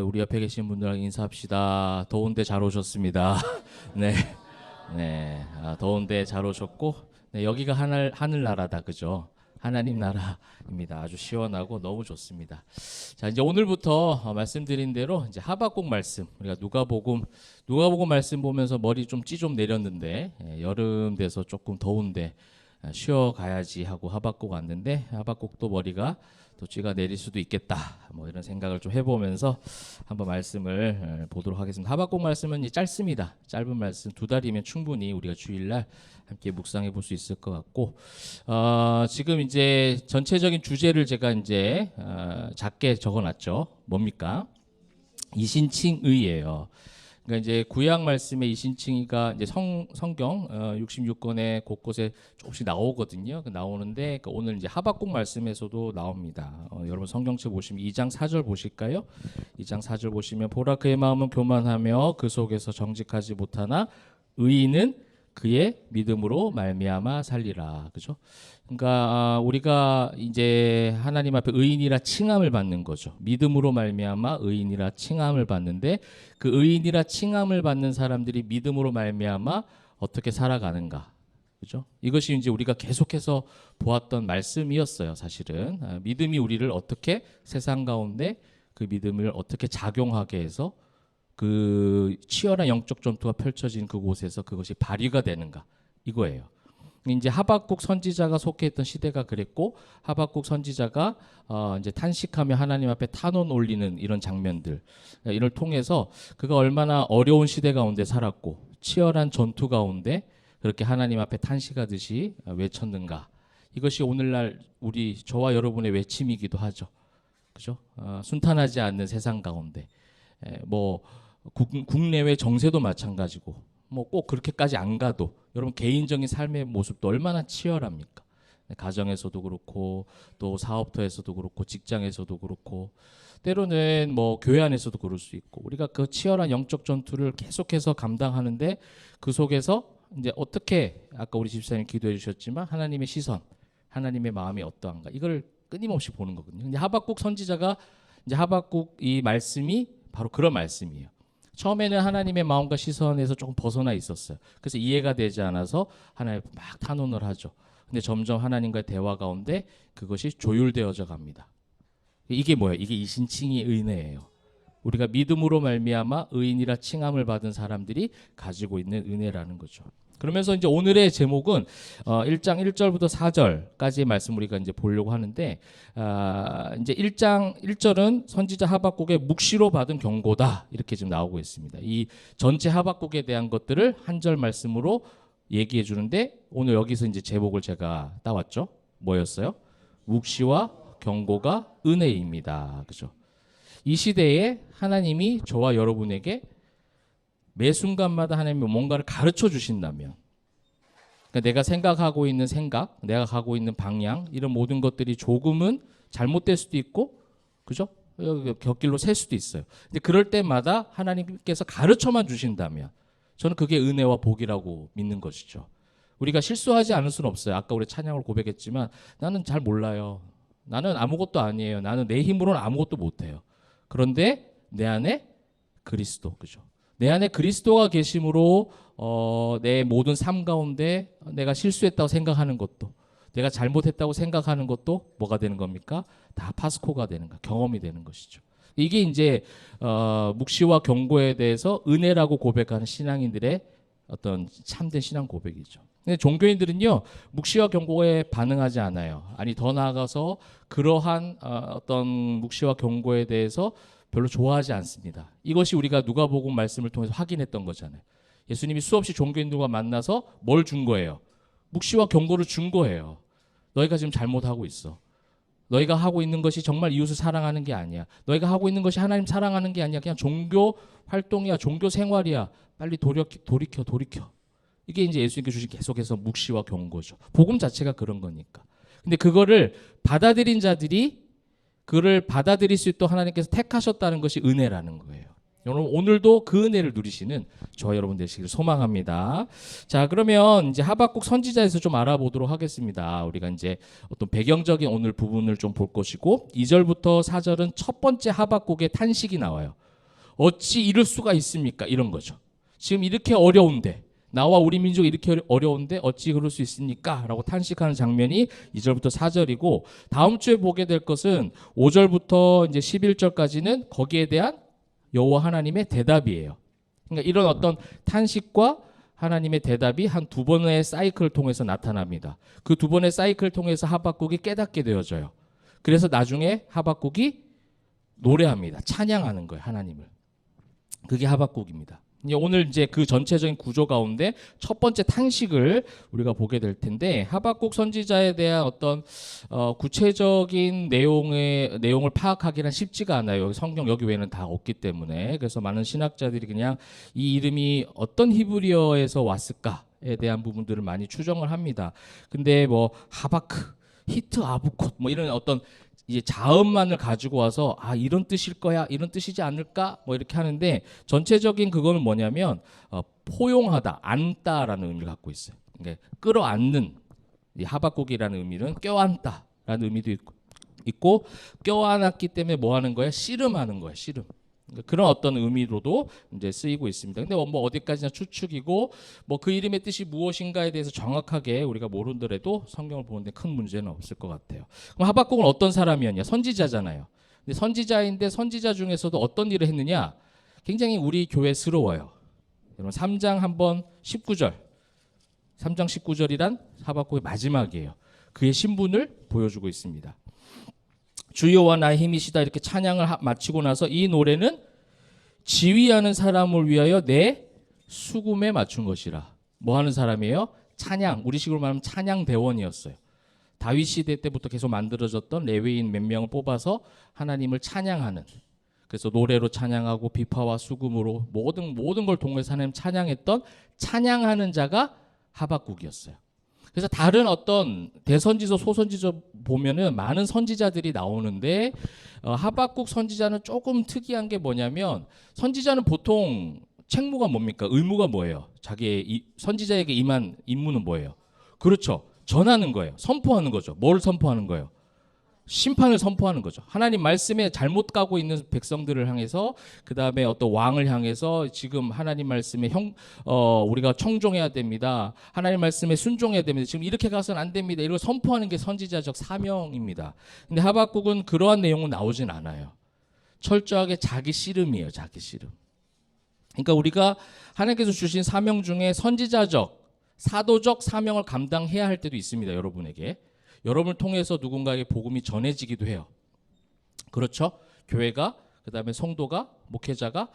우리 옆에 계신 분들랑 인사합시다. 더운데 잘 오셨습니다. 네, 네, 더운데 잘 오셨고, 네, 여기가 하늘나라다, 그죠? 하나님 나라입니다. 아주 시원하고 너무 좋습니다. 자, 이제 오늘부터 말씀드린 대로 이제 하박국 말씀, 우리가 누가복음 말씀 보면서 머리 좀 찌 좀 내렸는데, 여름 돼서 조금 더운데 쉬어가야지 하고 하박국 왔는데, 하박국도 머리가 또 쥐가 내릴 수도 있겠다, 뭐 이런 생각을 좀 해보면서 한번 말씀을 보도록 하겠습니다. 하박국 말씀은 짧습니다. 짧은 말씀 2달이면 충분히 우리가 주일날 함께 묵상해 볼 수 있을 것 같고, 지금 이제 전체적인 주제를 제가 이제 작게 적어놨죠. 뭡니까? 이신칭의예요. 그러니까 이제 구약 말씀의 이신칭의가 이제 성경 66권의 곳곳에 조금씩 나오거든요. 나오는데 오늘 이제 하박국 말씀에서도 나옵니다. 여러분 성경책 보시면 2장 4절 보실까요? 2장 4절 보시면 보라 그의 마음은 교만하며 그 속에서 정직하지 못하나 의인은 그의 믿음으로 말미암아 살리라. 그죠? 그러니까 우리가 이제 하나님 앞에 의인이라 칭함을 받는 거죠. 믿음으로 말미암아 의인이라 칭함을 받는데, 그 의인이라 칭함을 받는 사람들이 믿음으로 말미암아 어떻게 살아가는가. 그죠? 이것이 이제 우리가 계속해서 보았던 말씀이었어요, 사실은. 믿음이 우리를 어떻게 세상 가운데 그 믿음을 어떻게 작용하게 해서 그 치열한 영적 전투가 펼쳐진 그곳에서 그것이 발휘가 되는가, 이거예요. 이제 하박국 선지자가 속해있던 시대가 그랬고, 하박국 선지자가 이제 탄식하며 하나님 앞에 탄원 올리는 이런 장면들, 이를 통해서 그가 얼마나 어려운 시대 가운데 살았고 치열한 전투 가운데 그렇게 하나님 앞에 탄식하듯이 외쳤는가, 이것이 오늘날 저와 여러분의 외침이기도 하죠. 그죠? 순탄하지 않는 세상 가운데 뭐 국내외 정세도 마찬가지고, 뭐 꼭 그렇게까지 안 가도 여러분 개인적인 삶의 모습도 얼마나 치열합니까? 가정에서도 그렇고, 또 사업터에서도 그렇고, 직장에서도 그렇고, 때로는 뭐 교회 안에서도 그럴 수 있고, 우리가 그 치열한 영적 전투를 계속해서 감당하는데 그 속에서 이제 어떻게, 아까 우리 집사님 기도해 주셨지만 하나님의 시선, 하나님의 마음이 어떠한가, 이걸 끊임없이 보는 거거든요. 근데 하박국 선지자가 이제 하박국 이 말씀이 바로 그런 말씀이에요. 처음에는 하나님의 마음과 시선에서 조금 벗어나 있었어요. 그래서 이해가 되지 않아서 하나님 막 탄원을 하죠. 근데 점점 하나님과의 대화 가운데 그것이 조율되어져 갑니다. 이게 뭐예요? 이게 이신칭의 은혜예요. 우리가 믿음으로 말미암아 의인이라 칭함을 받은 사람들이 가지고 있는 은혜라는 거죠. 그러면서 이제 오늘의 제목은 1장 1절부터 4절까지의 말씀 우리가 이제 보려고 하는데, 이제 1장 1절은 선지자 하박국의 묵시로 받은 경고다, 이렇게 지금 나오고 있습니다. 이 전체 하박국에 대한 것들을 한 절 말씀으로 얘기해 주는데, 오늘 여기서 이제 제목을 제가 따왔죠. 뭐였어요? 묵시와 경고가 은혜입니다. 그죠? 이 시대에 하나님이 저와 여러분에게 매 순간마다 하나님이 뭔가를 가르쳐 주신다면, 그러니까 내가 생각하고 있는 생각, 내가 가고 있는 방향, 이런 모든 것들이 조금은 잘못될 수도 있고, 그죠? 곁길로 셀 수도 있어요. 근데 그럴 때마다 하나님께서 가르쳐만 주신다면 저는 그게 은혜와 복이라고 믿는 것이죠. 우리가 실수하지 않을 수는 없어요. 아까 우리 찬양을 고백했지만 나는 잘 몰라요. 나는 아무것도 아니에요. 나는 내 힘으로는 아무것도 못해요. 그런데 내 안에 그리스도, 그죠? 내 안에 그리스도가 계심으로 내 모든 삶 가운데 내가 실수했다고 생각하는 것도, 내가 잘못했다고 생각하는 것도 뭐가 되는 겁니까? 다 파스코가 되는 거, 경험이 되는 것이죠. 이게 이제 묵시와 경고에 대해서 은혜라고 고백하는 신앙인들의 어떤 참된 신앙 고백이죠. 근데 종교인들은요, 묵시와 경고에 반응하지 않아요. 아니, 더 나아가서 그러한 어떤 묵시와 경고에 대해서 별로 좋아하지 않습니다. 이것이 우리가 누가복음 말씀을 통해서 확인했던 거잖아요. 예수님이 수없이 종교인들과 만나서 뭘 준 거예요? 묵시와 경고를 준 거예요. 너희가 지금 잘못하고 있어. 너희가 하고 있는 것이 정말 이웃을 사랑하는 게 아니야. 너희가 하고 있는 것이 하나님 사랑하는 게 아니야. 그냥 종교 활동이야, 종교 생활이야. 빨리 돌이켜. 이게 이제 예수님께 주신 계속해서 묵시와 경고죠. 복음 자체가 그런 거니까. 근데 그거를 받아들인 자들이 그를 받아들일 수 있도록 하나님께서 택하셨다는 것이 은혜라는 거예요. 여러분 오늘도 그 은혜를 누리시는 저와 여러분 되시기를 소망합니다. 자, 그러면 이제 하박국 선지자에서 좀 알아보도록 하겠습니다. 우리가 이제 어떤 배경적인 오늘 부분을 좀 볼 것이고, 2절부터 4절은 첫 번째 하박국의 탄식이 나와요. 어찌 이럴 수가 있습니까? 이런 거죠. 지금 이렇게 어려운데 나와 우리 민족이 이렇게 어려운데 어찌 그럴 수 있습니까? 라고 탄식하는 장면이 2절부터 4절이고 다음 주에 보게 될 것은 5절부터 이제 11절까지는 거기에 대한 여호와 하나님의 대답이에요. 그러니까 이런 어떤 탄식과 하나님의 대답이 한 두 번의 사이클을 통해서 나타납니다. 그 두 번의 사이클을 통해서 하박국이 깨닫게 되어져요. 그래서 나중에 하박국이 노래합니다. 찬양하는 거예요, 하나님을. 그게 하박국입니다. 오늘 이제 그 전체적인 구조 가운데 첫 번째 탄식을 우리가 보게 될 텐데 하박국 선지자에 대한 어떤 구체적인 내용을 파악하기는 쉽지가 않아요. 성경 여기 외에는 다 없기 때문에. 그래서 많은 신학자들이 그냥 이 이름이 어떤 히브리어에서 왔을까에 대한 부분들을 많이 추정을 합니다. 근데 뭐 하바크, 히트, 아부콧 뭐 이런 어떤 이제 자음만을 가지고 와서 이런 뜻일 거야, 이런 뜻이지 않을까, 뭐 이렇게 하는데 전체적인 그거는 뭐냐면 포용하다, 안다라는 의미를 갖고 있어요. 그러니까 끌어안는 이 하박국이라는 의미는 껴안다라는 의미도 있고 껴안았기 때문에 뭐 하는 거야? 씨름하는 거야, 씨름. 그러니까 그런 어떤 의미로도 이제 쓰이고 있습니다. 근데 뭐 어디까지나 추측이고 뭐 그 이름의 뜻이 무엇인가에 대해서 정확하게 우리가 모르더라도 성경을 보는데 큰 문제는 없을 것 같아요. 그럼 하박국은 어떤 사람이었냐? 선지자잖아요. 근데 선지자인데 선지자 중에서도 어떤 일을 했느냐? 굉장히 우리 교회스러워요. 여러분 3장 한번 19절. 3장 19절이란 하박국의 마지막이에요. 그의 신분을 보여주고 있습니다. 주여와 나의 힘이시다 이렇게 찬양을 마치고 나서 이 노래는 지휘하는 사람을 위하여 내 수금에 맞춘 것이라. 뭐 하는 사람이에요? 찬양, 우리식으로 말하면 찬양 대원이었어요. 다윗 시대 때부터 계속 만들어졌던 레위인 몇 명을 뽑아서 하나님을 찬양하는, 그래서 노래로 찬양하고 비파와 수금으로 모든 걸 통해서 하나님 찬양했던 찬양하는 자가 하박국이었어요. 그래서 다른 어떤 대선지서, 소선지서 보면은 많은 선지자들이 나오는데 하박국 선지자는 조금 특이한 게 뭐냐면 선지자는 보통 책무가 뭡니까? 의무가 뭐예요? 자기의 선지자에게 임한 임무는 뭐예요? 그렇죠. 전하는 거예요. 선포하는 거죠. 뭘 선포하는 거예요? 심판을 선포하는 거죠. 하나님 말씀에 잘못 가고 있는 백성들을 향해서, 그 다음에 어떤 왕을 향해서 지금 하나님 말씀에 우리가 청종해야 됩니다. 하나님 말씀에 순종해야 됩니다. 지금 이렇게 가서는 안 됩니다. 이걸 선포하는 게 선지자적 사명입니다. 근데 하박국은 그러한 내용은 나오진 않아요. 철저하게 자기 씨름이에요. 자기 씨름. 그러니까 우리가 하나님께서 주신 사명 중에 선지자적, 사도적 사명을 감당해야 할 때도 있습니다. 여러분에게. 여러분을 통해서 누군가에게 복음이 전해지기도 해요. 그렇죠? 교회가, 그다음에 성도가, 목회자가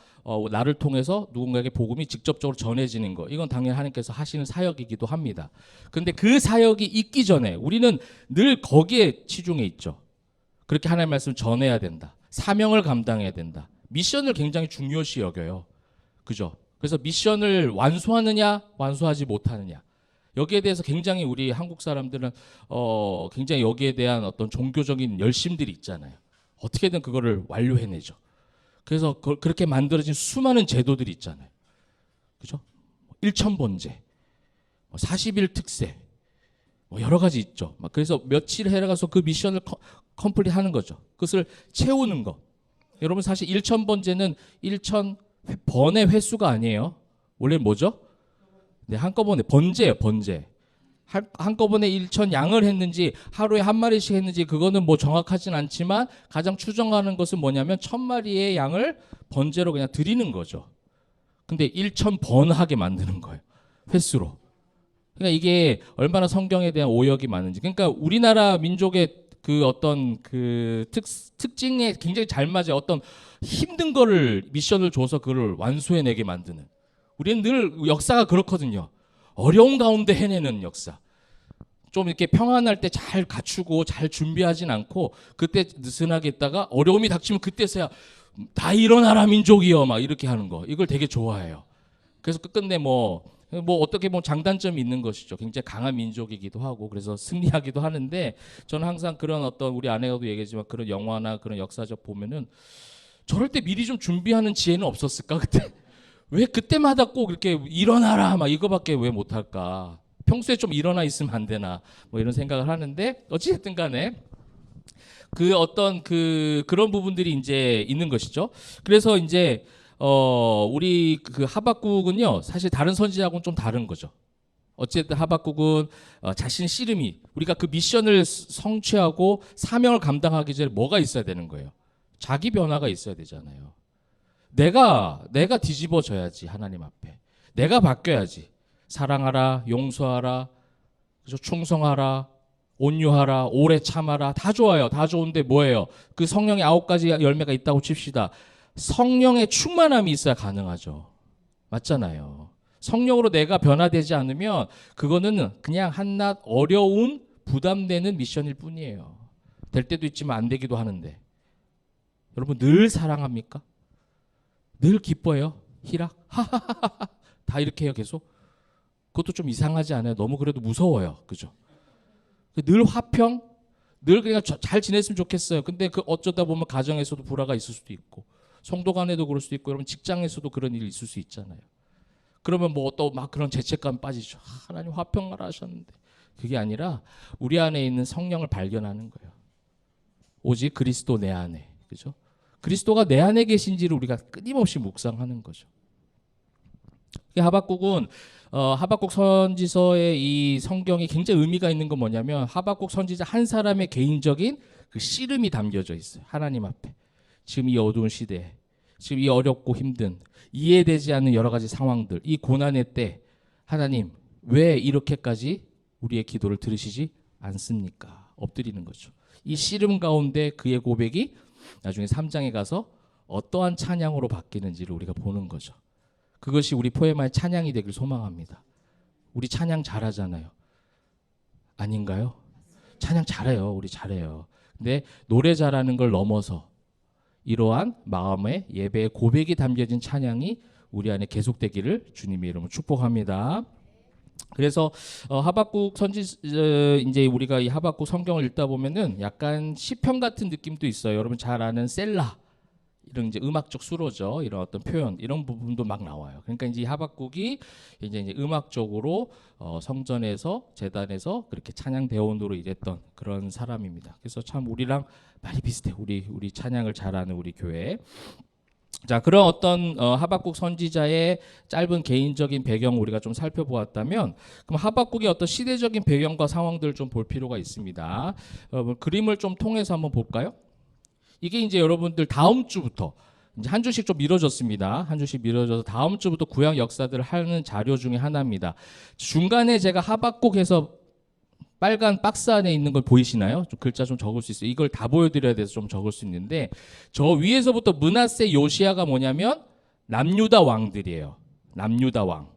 나를 통해서 누군가에게 복음이 직접적으로 전해지는 거, 이건 당연히 하나님께서 하시는 사역이기도 합니다. 그런데 그 사역이 있기 전에 우리는 늘 거기에 치중해 있죠. 그렇게 하나님의 말씀을 전해야 된다. 사명을 감당해야 된다. 미션을 굉장히 중요시 여겨요. 그죠? 그래서 미션을 완수하느냐 완수하지 못하느냐, 여기에 대해서 굉장히 우리 한국 사람들은 굉장히 여기에 대한 어떤 종교적인 열심들이 있잖아요. 어떻게든 그거를 완료해내죠. 그래서 그렇게 만들어진 수많은 제도들이 있잖아요. 그죠? 일천번제, 40일 특세, 여러 가지 있죠. 그래서 며칠 해가서 그 미션을 컴플릿 하는 거죠. 그것을 채우는 거. 여러분 사실 일천번제는 1000번의 횟수가 아니에요. 원래 뭐죠? 네, 한꺼번에 번제예요, 번제. 한꺼번에 1000 양을 했는지 하루에 한 마리씩 했는지 그거는 뭐 정확하진 않지만 가장 추정하는 것은 뭐냐면 1000마리의 양을 번제로 그냥 드리는 거죠. 근데 1000번 하게 만드는 거예요, 횟수로. 그러니까 이게 얼마나 성경에 대한 오역이 많은지. 그러니까 우리나라 민족의 그 어떤 그 특징에 굉장히 잘 맞아요. 어떤 힘든 거를 미션을 줘서 그걸 완수해내게 만드는. 우리는 늘 역사가 그렇거든요. 어려운 가운데 해내는 역사. 좀 이렇게 평안할 때 잘 갖추고 잘 준비하진 않고 그때 느슨하게 있다가 어려움이 닥치면 그때서야 다 일어나라 민족이여 막 이렇게 하는 거. 이걸 되게 좋아해요. 그래서 끝끝내 뭐 어떻게 보면 장단점이 있는 것이죠. 굉장히 강한 민족이기도 하고 그래서 승리하기도 하는데 저는 항상 그런 어떤 우리 아내가도 얘기했지만 그런 영화나 그런 역사적 보면은 저럴 때 미리 좀 준비하는 지혜는 없었을까 그때? 왜 그때마다 꼭 이렇게 일어나라 막 이거밖에 왜 못할까? 평소에 좀 일어나 있으면 안 되나? 뭐 이런 생각을 하는데 어찌됐든 간에 그 어떤 그런 부분들이 이제 있는 것이죠. 그래서 이제 우리 그 하박국은요 사실 다른 선지자하고는 좀 다른 거죠. 어쨌든 하박국은 자신 씨름이 우리가 그 미션을 성취하고 사명을 감당하기 전에 뭐가 있어야 되는 거예요. 자기 변화가 있어야 되잖아요. 내가 뒤집어져야지 하나님 앞에. 내가 바뀌어야지. 사랑하라, 용서하라, 그죠? 충성하라, 온유하라, 오래 참아라. 다 좋아요. 다 좋은데 뭐예요? 그 성령의 9가지 열매가 있다고 칩시다. 성령의 충만함이 있어야 가능하죠. 맞잖아요. 성령으로 내가 변화되지 않으면 그거는 그냥 한낱 어려운 부담되는 미션일 뿐이에요. 될 때도 있지만 안 되기도 하는데. 여러분 늘 사랑합니까? 늘 기뻐해요? 희락? 하하하하 다 이렇게 해요 계속? 그것도 좀 이상하지 않아요? 너무 그래도 무서워요. 그죠? 늘 화평? 늘 그냥 잘 지냈으면 좋겠어요. 근데 그 어쩌다 보면 가정에서도 불화가 있을 수도 있고 성도 간에도 그럴 수도 있고 여러분 직장에서도 그런 일이 있을 수 있잖아요. 그러면 뭐 또 막 그런 죄책감 빠지죠. 하나님 화평하라 하셨는데 그게 아니라 우리 안에 있는 성령을 발견하는 거예요. 오직 그리스도 내 안에. 그죠? 그리스도가 내 안에 계신지를 우리가 끊임없이 묵상하는 거죠. 하박국은 하박국 선지서의 이 성경이 굉장히 의미가 있는 건 뭐냐면 하박국 선지자 한 사람의 개인적인 그 씨름이 담겨져 있어요. 하나님 앞에. 지금 이 어두운 시대에 지금 이 어렵고 힘든 이해되지 않는 여러 가지 상황들 이 고난의 때 하나님 왜 이렇게까지 우리의 기도를 들으시지 않습니까? 엎드리는 거죠. 이 씨름 가운데 그의 고백이 나중에 3장에 가서 어떠한 찬양으로 바뀌는지를 우리가 보는 거죠. 그것이 우리 포에마의 찬양이 되길 소망합니다. 우리 찬양 잘하잖아요. 아닌가요? 찬양 잘해요. 우리 잘해요. 근데 노래 잘하는 걸 넘어서 이러한 마음의 예배의 고백이 담겨진 찬양이 우리 안에 계속되기를 주님의 이름으로 축복합니다. 그래서 하박국 이제 우리가 이 하박국 성경을 읽다 보면은 약간 시편 같은 느낌도 있어요. 여러분 잘 아는 셀라 이런 이제 음악적 수로죠. 이런 어떤 표현 이런 부분도 막 나와요. 그러니까 이제 이 하박국이 이제 음악적으로 성전에서 제단에서 그렇게 찬양 대원으로 일했던 그런 사람입니다. 그래서 참 우리랑 많이 비슷해. 우리 찬양을 잘하는 우리 교회. 자, 그런 어떤 하박국 선지자의 짧은 개인적인 배경을 우리가 좀 살펴보았다면 그럼 하박국의 어떤 시대적인 배경과 상황들을 좀 볼 필요가 있습니다. 여러분 그림을 좀 통해서 한번 볼까요? 이게 이제 여러분들 다음 주부터 이제 한 주씩 좀 미뤄졌습니다. 한 주씩 미뤄져서 다음 주부터 구약 역사들을 하는 자료 중에 하나입니다. 중간에 제가 하박국에서 빨간 박스 안에 있는 걸 보이시나요? 좀 글자 좀 적을 수 있어요. 이걸 다 보여드려야 돼서 좀 적을 수 있는데 저 위에서부터 므낫세 요시야가 뭐냐면 남유다 왕들이에요. 남유다 왕.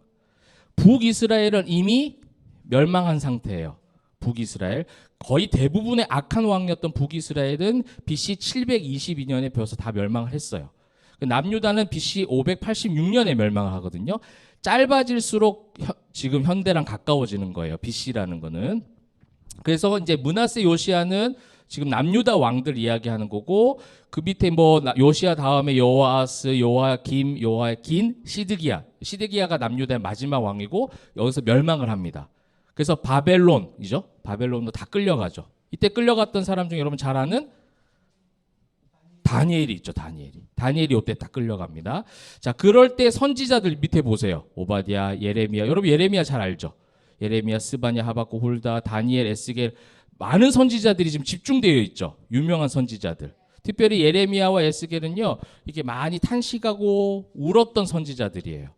북이스라엘은 이미 멸망한 상태예요. 북이스라엘. 거의 대부분의 악한 왕이었던 북이스라엘은 BC 722년에 벌써 다 멸망을 했어요. 남유다는 BC 586년에 멸망을 하거든요. 짧아질수록 지금 현대랑 가까워지는 거예요. BC라는 거는. 그래서 이제 므낫세 요시야는 지금 남유다 왕들 이야기하는 거고 그 밑에 뭐 요시야 다음에 요아스, 요아김, 요아긴, 시드기야가 남유다의 마지막 왕이고 여기서 멸망을 합니다. 그래서 바벨론이죠. 바벨론도 다 끌려가죠. 이때 끌려갔던 사람 중에 여러분 잘 아는 다니엘이 있죠. 다니엘이 이때 다 끌려갑니다. 자, 그럴 때 선지자들 밑에 보세요. 오바댜, 예레미야. 여러분 예레미야 잘 알죠? 예레미야, 스바냐, 하박국, 홀다, 다니엘, 에스겔 많은 선지자들이 지금 집중되어 있죠. 유명한 선지자들. 특별히 예레미야와 에스겔은요. 이게 많이 탄식하고 울었던 선지자들이에요.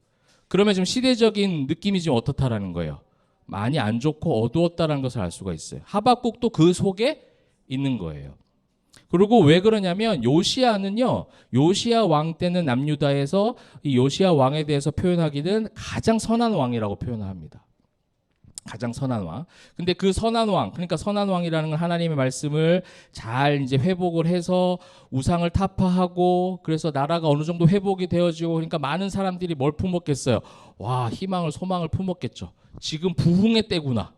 그러면 지금 시대적인 느낌이 지금 어떻다라는 거예요. 많이 안 좋고 어두웠다라는 것을 알 수가 있어요. 하박국도 그 속에 있는 거예요. 그리고 왜 그러냐면 요시야는요. 요시야 왕 때는 남유다에서 이 요시야 왕에 대해서 표현하기는 가장 선한 왕이라고 표현을 합니다. 가장 선한 왕. 근데 그 선한 왕, 그러니까 선한 왕이라는 건 하나님의 말씀을 잘 이제 회복을 해서 우상을 타파하고 그래서 나라가 어느 정도 회복이 되어지고 그러니까 많은 사람들이 뭘 품었겠어요? 와, 희망을 소망을 품었겠죠. 지금 부흥의 때구나.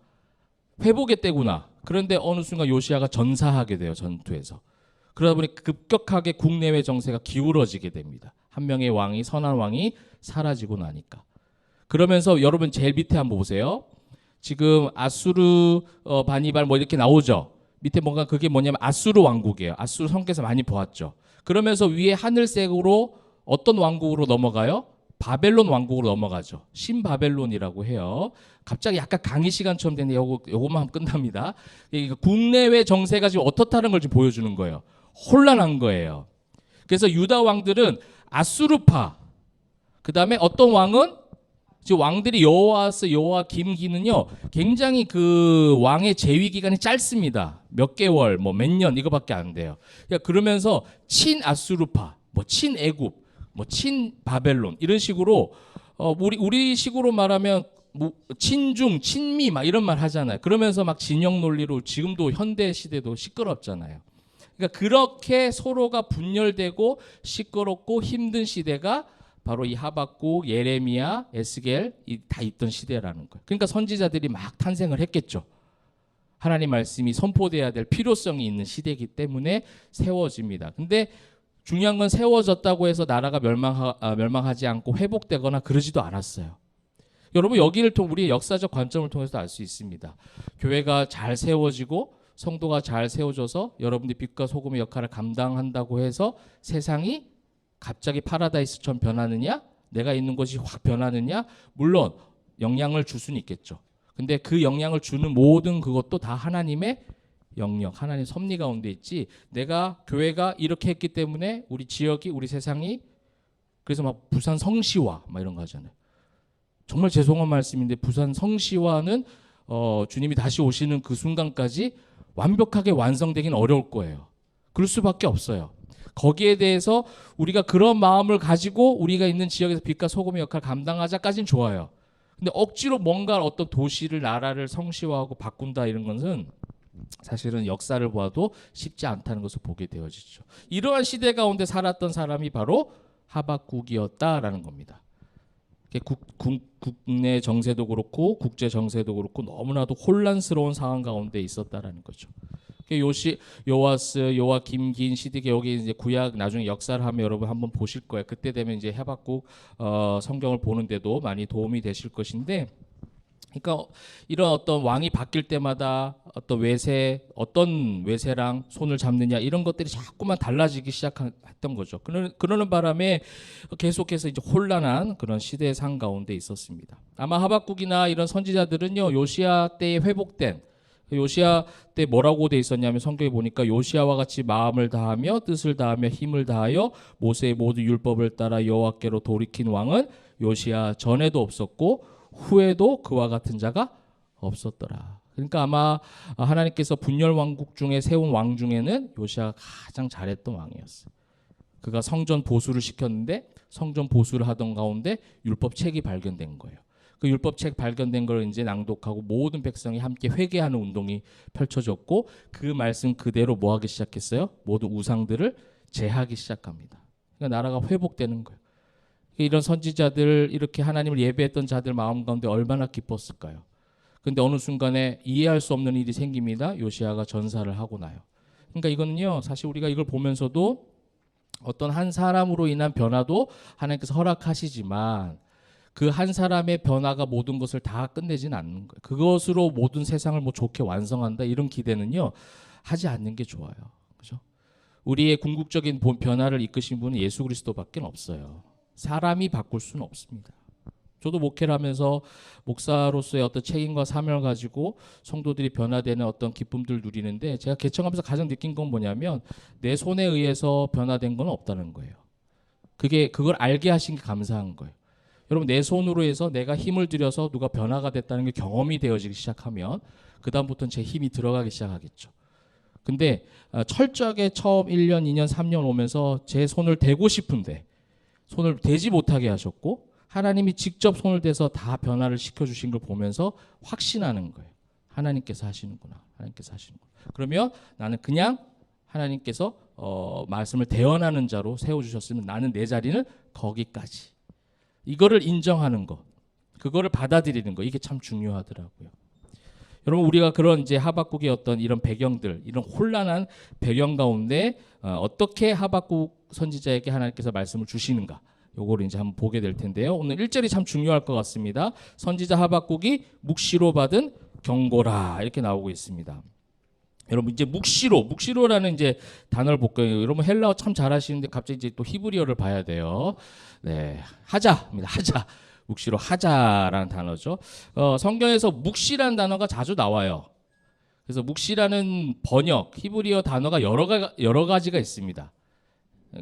회복의 때구나. 그런데 어느 순간 요시야가 전사하게 돼요. 전투에서. 그러다 보니 급격하게 국내외 정세가 기울어지게 됩니다. 한 명의 왕이 선한 왕이 사라지고 나니까. 그러면서 여러분 제일 밑에 한번 보세요. 지금 아수르 바니발 뭐 이렇게 나오죠. 밑에 뭔가 그게 뭐냐면 아수르 왕국이에요. 아수르 성경에서 많이 보았죠. 그러면서 위에 하늘색으로 어떤 왕국으로 넘어가요? 바벨론 왕국으로 넘어가죠. 신바벨론이라고 해요. 갑자기 약간 강의 시간처럼 되는데 요거만 하면 끝납니다. 국내외 정세가 지금 어떻다는 걸 지금 보여주는 거예요. 혼란한 거예요. 그래서 유다 왕들은 아수르파, 그 다음에 어떤 왕은 지금 왕들이 여호아스, 여호아김기는요 굉장히 그 왕의 재위 기간이 짧습니다. 몇 개월, 뭐 몇 년 이거밖에 안 돼요. 그러면서 친 아수르파, 뭐 친 애굽, 뭐 친 바벨론 이런 식으로 우리 식으로 말하면 뭐 친중, 친미 막 이런 말 하잖아요. 그러면서 막 진영 논리로 지금도 현대 시대도 시끄럽잖아요. 그러니까 그렇게 서로가 분열되고 시끄럽고 힘든 시대가 바로 이 하박국, 예레미야, 에스겔 다 있던 시대라는 거예요. 그러니까 선지자들이 막 탄생을 했겠죠. 하나님 말씀이 선포돼야 될 필요성이 있는 시대이기 때문에 세워집니다. 근데 중요한 건 세워졌다고 해서 나라가 멸망하지 않고 회복되거나 그러지도 않았어요. 여러분 여기를 통해 우리의 역사적 관점을 통해서 알 수 있습니다. 교회가 잘 세워지고 성도가 잘 세워져서 여러분들이 빛과 소금의 역할을 감당한다고 해서 세상이 갑자기 파라다이스처럼 변하느냐? 내가 있는 곳이 확 변하느냐? 물론 영향을 줄 수는 있겠죠. 근데 그 영향을 주는 모든 그것도 다 하나님의 영역, 하나님 섭리 가운데 있지. 내가 교회가 이렇게 했기 때문에 우리 지역이, 우리 세상이, 그래서 막 부산 성시화 막 이런 거 하잖아요. 정말 죄송한 말씀인데 부산 성시화는 주님이 다시 오시는 그 순간까지 완벽하게 완성되긴 어려울 거예요. 그럴 수밖에 없어요. 거기에 대해서 우리가 그런 마음을 가지고 우리가 있는 지역에서 빛과 소금의 역할을 감당하자까지는 좋아요. 근데 억지로 뭔가 어떤 도시를, 나라를 성시화하고 바꾼다 이런 것은 사실은 역사를 보아도 쉽지 않다는 것을 보게 되어지죠. 이러한 시대 가운데 살았던 사람이 바로 하박국이었다라는 겁니다. 국내 정세도 그렇고 국제 정세도 그렇고 너무나도 혼란스러운 상황 가운데 있었다라는 거죠. 요아스, 요아김긴 시대에 여기 이제 구약 나중에 역사를 하면 여러분 한번 보실 거예요. 그때 되면 이제 하박국 성경을 보는데도 많이 도움이 되실 것인데, 그러니까 이런 어떤 왕이 바뀔 때마다 어떤 외세랑 손을 잡느냐 이런 것들이 자꾸만 달라지기 시작했던 거죠. 그러는 바람에 계속해서 이제 혼란한 그런 시대의 상 가운데 있었습니다. 아마 하박국이나 이런 선지자들은요 요시야 때에 회복된, 요시야 때 뭐라고 돼 있었냐면 성경에 보니까 요시야와 같이 마음을 다하며 뜻을 다하며 힘을 다하여 모세의 모든 율법을 따라 여호와께로 돌이킨 왕은 요시야 전에도 없었고 후에도 그와 같은 자가 없었더라. 그러니까 아마 하나님께서 분열 왕국 중에 세운 왕 중에는 요시야가 가장 잘했던 왕이었어요. 그가 성전 보수를 시켰는데 성전 보수를 하던 가운데 율법책이 발견된 거예요. 그 율법책 발견된 걸 이제 낭독하고 모든 백성이 함께 회개하는 운동이 펼쳐졌고 그 말씀 그대로 뭐 하기 시작했어요? 모든 우상들을 제하기 시작합니다. 그러니까 나라가 회복되는 거예요. 이런 선지자들, 이렇게 하나님을 예배했던 자들 마음 가운데 얼마나 기뻤을까요? 근데 어느 순간에 이해할 수 없는 일이 생깁니다. 요시야가 전사를 하고 나요. 그러니까 이거는요, 사실 우리가 이걸 보면서도 어떤 한 사람으로 인한 변화도 하나님께서 허락하시지만 그 한 사람의 변화가 모든 것을 다 끝내지는 않는 거예요. 그것으로 모든 세상을 뭐 좋게 완성한다 이런 기대는요, 하지 않는 게 좋아요. 그죠? 우리의 궁극적인 변화를 이끄신 분은 예수 그리스도밖에 없어요. 사람이 바꿀 수는 없습니다. 저도 목회를 하면서 목사로서의 어떤 책임과 사명을 가지고 성도들이 변화되는 어떤 기쁨들을 누리는데 제가 개척하면서 가장 느낀 건 뭐냐면 내 손에 의해서 변화된 건 없다는 거예요. 그걸 알게 하신 게 감사한 거예요. 여러분 내 손으로 해서 내가 힘을 들여서 누가 변화가 됐다는 게 경험이 되어지기 시작하면 그 다음부터는 제 힘이 들어가기 시작하겠죠. 근데 철저하게 처음 1년, 2년, 3년 오면서 제 손을 대고 싶은데 손을 대지 못하게 하셨고 하나님이 직접 손을 대서 다 변화를 시켜주신 걸 보면서 확신하는 거예요. 하나님께서 하시는구나. 하나님께서 하시는구나. 그러면 나는 그냥 하나님께서 말씀을 대언하는 자로 세워주셨으면 나는 내 자리는 거기까지. 이거를 인정하는 것, 그거를 받아들이는 것, 이게 참 중요하더라고요. 여러분 우리가 그런 이제 하박국의 어떤 이런 배경들, 이런 혼란한 배경 가운데 어떻게 하박국 선지자에게 하나님께서 말씀을 주시는가, 요거를 이제 한번 보게 될 텐데요. 오늘 1절이 참 중요할 것 같습니다. 선지자 하박국이 묵시로 받은 경고라 이렇게 나오고 있습니다. 여러분 이제 묵시로라는 이제 단어를 볼게요. 여러분 헬라어 참 잘하시는데 갑자기 이제 또 히브리어를 봐야 돼요. 네, 하자입니다. 하자. 묵시로 하자라는 단어죠. 성경에서 묵시라는 단어가 자주 나와요. 그래서 묵시라는 번역 히브리어 단어가 여러 가지가 있습니다.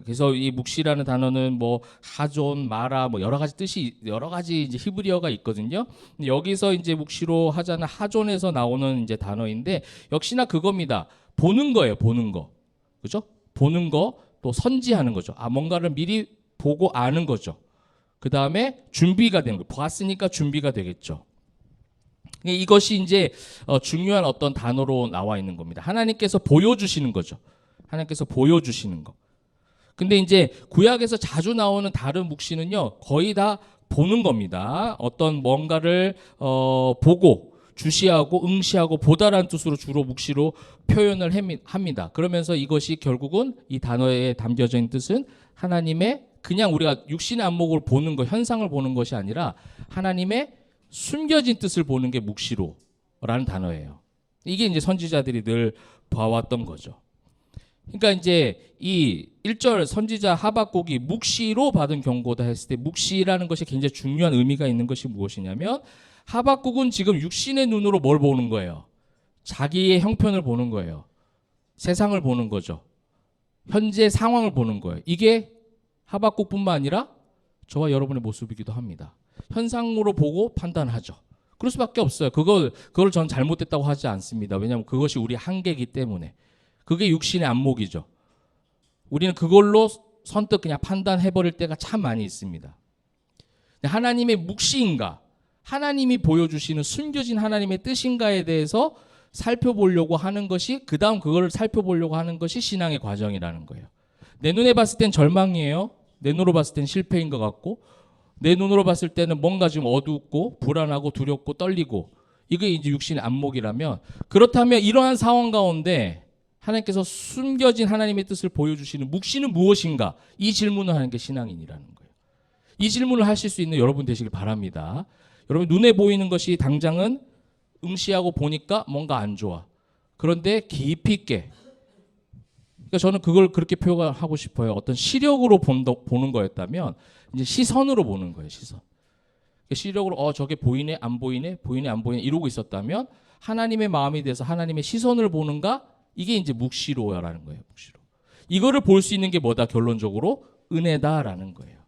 그래서 이 묵시라는 단어는 뭐 하존, 마라 뭐 여러 가지 이제 히브리어가 있거든요. 근데 여기서 이제 묵시로 하자는 하존에서 나오는 이제 단어인데 역시나 그겁니다. 보는 거예요. 보는 거. 그죠? 보는 거 또 선지하는 거죠. 뭔가를 미리 보고 아는 거죠. 그다음에 준비가 되는 거. 봤으니까 준비가 되겠죠. 이것이 이제 중요한 어떤 단어로 나와 있는 겁니다. 하나님께서 보여주시는 거죠. 하나님께서 보여주시는 거. 근데 이제 구약에서 자주 나오는 다른 묵시는요, 거의 다 보는 겁니다. 어떤 뭔가를 보고 주시하고 응시하고 보다라는 뜻으로 주로 묵시로 표현을 합니다. 그러면서 이것이 결국은 이 단어에 담겨져 있는 뜻은 하나님의 그냥 우리가 육신의 안목을 보는 거, 현상을 보는 것이 아니라 하나님의 숨겨진 뜻을 보는 게 묵시로라는 단어예요. 이게 이제 선지자들이 늘 봐왔던 거죠. 그러니까 이제 이 1절 선지자 하박국이 묵시로 받은 경고다 했을 때 묵시라는 것이 굉장히 중요한 의미가 있는 것이 무엇이냐면 하박국은 지금 육신의 눈으로 뭘 보는 거예요? 자기의 형편을 보는 거예요. 세상을 보는 거죠. 현재 상황을 보는 거예요. 이게 하박국뿐만 아니라 저와 여러분의 모습이기도 합니다. 현상으로 보고 판단하죠. 그럴 수밖에 없어요. 그걸 전 잘못됐다고 하지 않습니다. 왜냐하면 그것이 우리 한계이기 때문에. 그게 육신의 안목이죠. 우리는 그걸로 선뜻 그냥 판단해버릴 때가 참 많이 있습니다. 하나님의 묵시인가, 하나님이 보여주시는 숨겨진 하나님의 뜻인가에 대해서 살펴보려고 하는 것이, 그 다음 그걸 살펴보려고 하는 것이 신앙의 과정이라는 거예요. 내 눈에 봤을 땐 절망이에요. 내 눈으로 봤을 땐 실패인 것 같고, 내 눈으로 봤을 때는 뭔가 좀 어둡고 불안하고 두렵고 떨리고, 이게 이제 육신의 안목이라면, 그렇다면 이러한 상황 가운데 하나님께서 숨겨진 하나님의 뜻을 보여주시는 묵시는 무엇인가? 이 질문을 하는 게 신앙인이라는 거예요. 이 질문을 하실 수 있는 여러분 되시길 바랍니다. 여러분 눈에 보이는 것이 당장은 응시하고 보니까 뭔가 안 좋아. 그런데 깊이 있게. 그러니까 저는 그걸 그렇게 표현하고 싶어요. 어떤 시력으로 보는 거였다면 이제 시선으로 보는 거예요. 시선. 시력으로 저게 보이네 안 보이네 보이네 안 보이네 이러고 있었다면 하나님의 마음이 돼서 하나님의 시선을 보는가? 이게 이제 묵시로라는 거예요. 묵시로. 이거를 볼 수 있는 게 뭐다? 결론적으로 은혜다라는 거예요.